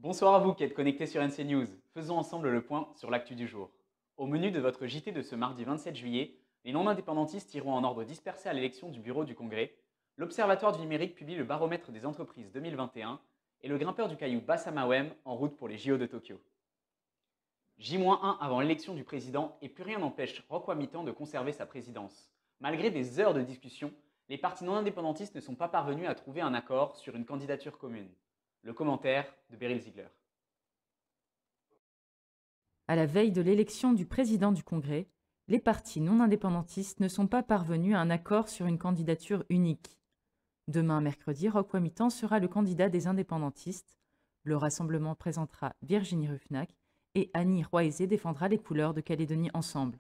Bonsoir à vous qui êtes connectés sur NC News. Faisons ensemble le point sur l'actu du jour. Au menu de votre JT de ce mardi 27 juillet, les non-indépendantistes iront en ordre dispersé à l'élection du bureau du Congrès, l'Observatoire du numérique publie le baromètre des entreprises 2021 et le grimpeur du caillou Bassam Awem en route pour les JO de Tokyo. J-1 avant l'élection du président et plus rien n'empêche Roch Wamitan de conserver sa présidence. Malgré des heures de discussion, les partis non-indépendantistes ne sont pas parvenus à trouver un accord sur une candidature commune. Le commentaire de Beryl Ziegler. À la veille de l'élection du président du Congrès, les partis non indépendantistes ne sont pas parvenus à un accord sur une candidature unique. Demain, mercredi, Roch Wamitan sera le candidat des indépendantistes. Le rassemblement présentera Virginie Ruffnac et Annie Roisey défendra les couleurs de Calédonie Ensemble.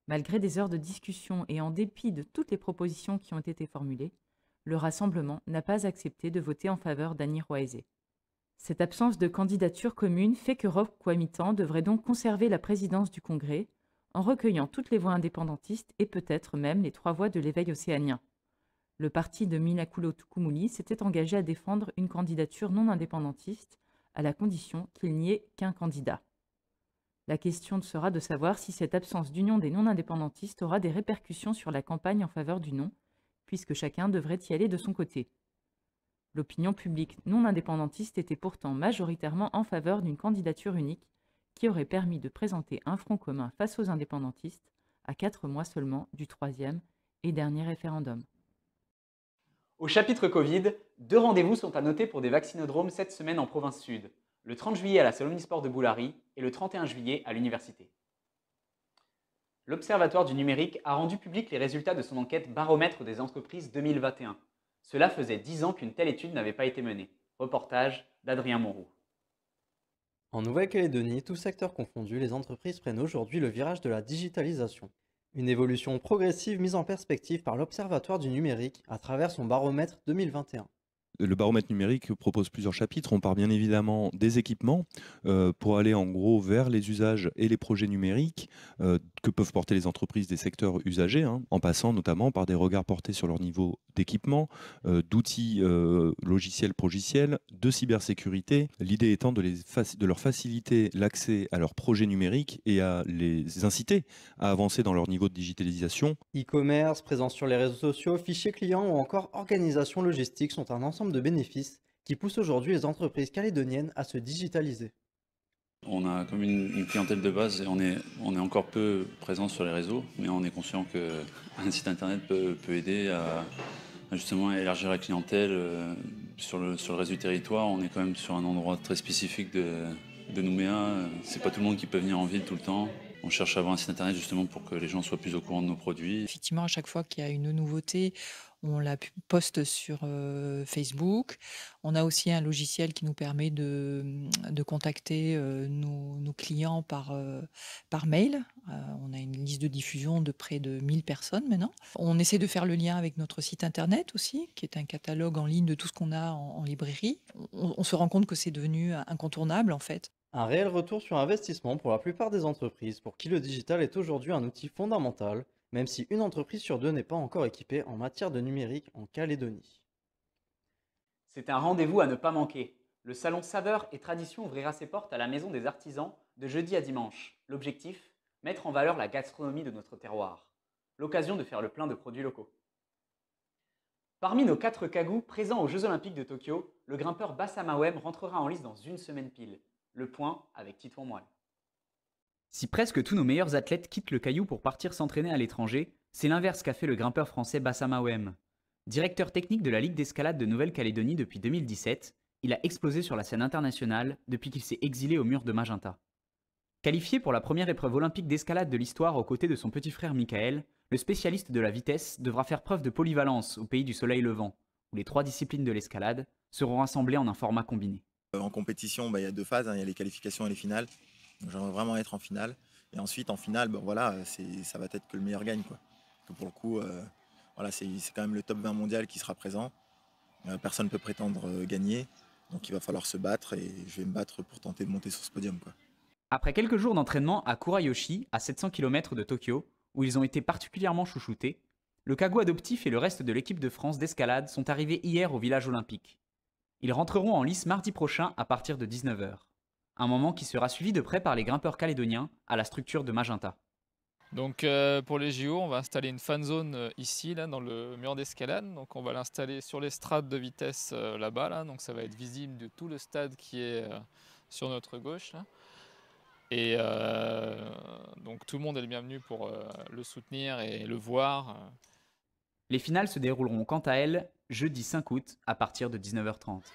Malgré des heures de discussion et en dépit de toutes les propositions qui ont été formulées, le rassemblement n'a pas accepté de voter en faveur d'Annie Roisey. Cette absence de candidature commune fait que Roch Wamitan devrait donc conserver la présidence du Congrès en recueillant toutes les voix indépendantistes et peut-être même les 3 voix de l'éveil océanien. Le parti de Minakulo Tukumuli s'était engagé à défendre une candidature non indépendantiste à la condition qu'il n'y ait qu'un candidat. La question sera de savoir si cette absence d'union des non-indépendantistes aura des répercussions sur la campagne en faveur du non, puisque chacun devrait y aller de son côté. L'opinion publique non indépendantiste était pourtant majoritairement en faveur d'une candidature unique qui aurait permis de présenter un front commun face aux indépendantistes à 4 mois seulement du 3e et dernier référendum. Au chapitre Covid, 2 rendez-vous sont à noter pour des vaccinodromes cette semaine en province sud. Le 30 juillet à la salle Omnisport de Boulary et le 31 juillet à l'université. L'Observatoire du numérique a rendu public les résultats de son enquête Baromètre des entreprises 2021. Cela faisait 10 ans qu'une telle étude n'avait pas été menée. Reportage d'Adrien Monroux. En Nouvelle-Calédonie, tous secteurs confondus, les entreprises prennent aujourd'hui le virage de la digitalisation. Une évolution progressive mise en perspective par l'Observatoire du numérique à travers son baromètre 2021. Le baromètre numérique propose plusieurs chapitres. On part bien évidemment des équipements pour aller en gros vers les usages et les projets numériques que peuvent porter les entreprises des secteurs usagers, en passant notamment par des regards portés sur leur niveau d'équipement, d'outils logiciels, progiciels, de cybersécurité. L'idée étant de leur faciliter l'accès à leurs projets numériques et à les inciter à avancer dans leur niveau de digitalisation. E-commerce, présence sur les réseaux sociaux, fichiers clients ou encore organisation logistique sont un ensemble de bénéfices qui poussent aujourd'hui les entreprises calédoniennes à se digitaliser. On a comme une clientèle de base et on est encore peu présent sur les réseaux, mais on est conscient qu'un site internet peut aider à justement élargir la clientèle sur le réseau du territoire. On est quand même sur un endroit très spécifique de Nouméa. C'est pas tout le monde qui peut venir en ville tout le temps. On cherche à avoir un site internet justement pour que les gens soient plus au courant de nos produits. Effectivement, à chaque fois qu'il y a une nouveauté, on la poste sur Facebook. On a aussi un logiciel qui nous permet de contacter nos clients par mail. On a une liste de diffusion de près de 1000 personnes maintenant. On essaie de faire le lien avec notre site internet aussi, qui est un catalogue en ligne de tout ce qu'on a en librairie. On se rend compte que c'est devenu incontournable en fait. Un réel retour sur investissement pour la plupart des entreprises pour qui le digital est aujourd'hui un outil fondamental, même si une entreprise sur 2 n'est pas encore équipée en matière de numérique en Calédonie. C'est un rendez-vous à ne pas manquer. Le salon Saveurs et Traditions ouvrira ses portes à la Maison des Artisans de jeudi à dimanche. L'objectif, mettre en valeur la gastronomie de notre terroir. L'occasion de faire le plein de produits locaux. Parmi nos 4 cagous présents aux Jeux Olympiques de Tokyo, le grimpeur Bassam Awem rentrera en lice dans une semaine pile. Le point avec Titouan Moelle. Si presque tous nos meilleurs athlètes quittent le caillou pour partir s'entraîner à l'étranger, c'est l'inverse qu'a fait le grimpeur français Bassam Awem. Directeur technique de la Ligue d'escalade de Nouvelle-Calédonie depuis 2017, il a explosé sur la scène internationale depuis qu'il s'est exilé au mur de Magenta. Qualifié pour la première épreuve olympique d'escalade de l'histoire aux côtés de son petit frère Michael, le spécialiste de la vitesse devra faire preuve de polyvalence au pays du soleil levant, où les 3 disciplines de l'escalade seront rassemblées en un format combiné. En compétition, il y a 2 phases, il y a les qualifications et les finales. J'aimerais vraiment être en finale. Et ensuite, en finale, ça va être que le meilleur gagne, quoi. Que pour le coup, c'est quand même le top 20 mondial qui sera présent. Personne ne peut prétendre gagner. Donc il va falloir se battre et je vais me battre pour tenter de monter sur ce podium, quoi. Après quelques jours d'entraînement à Kurayoshi, à 700 km de Tokyo, où ils ont été particulièrement chouchoutés, le Kagou adoptif et le reste de l'équipe de France d'escalade sont arrivés hier au village olympique. Ils rentreront en lice mardi prochain à partir de 19 h. Un moment qui sera suivi de près par les grimpeurs calédoniens à la structure de Magenta. Donc pour les JO, on va installer une fan zone ici, là, dans le mur d'escalade. Donc on va l'installer sur l'estrade de vitesse là-bas, là. Donc ça va être visible de tout le stade qui est sur notre gauche, là. Et donc tout le monde est le bienvenu pour le soutenir et le voir. Les finales se dérouleront quant à elles jeudi 5 août à partir de 19 h 30.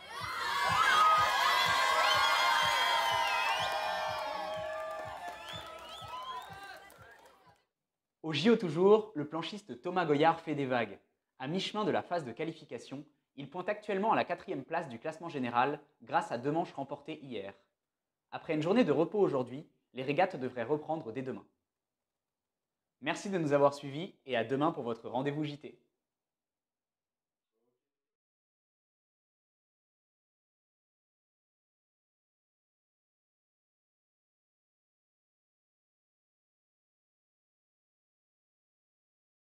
Au JO toujours, le planchiste Thomas Goyard fait des vagues. À mi-chemin de la phase de qualification, il pointe actuellement à la 4e place du classement général grâce à 2 manches remportées hier. Après une journée de repos aujourd'hui, les régates devraient reprendre dès demain. Merci de nous avoir suivis et à demain pour votre rendez-vous JT.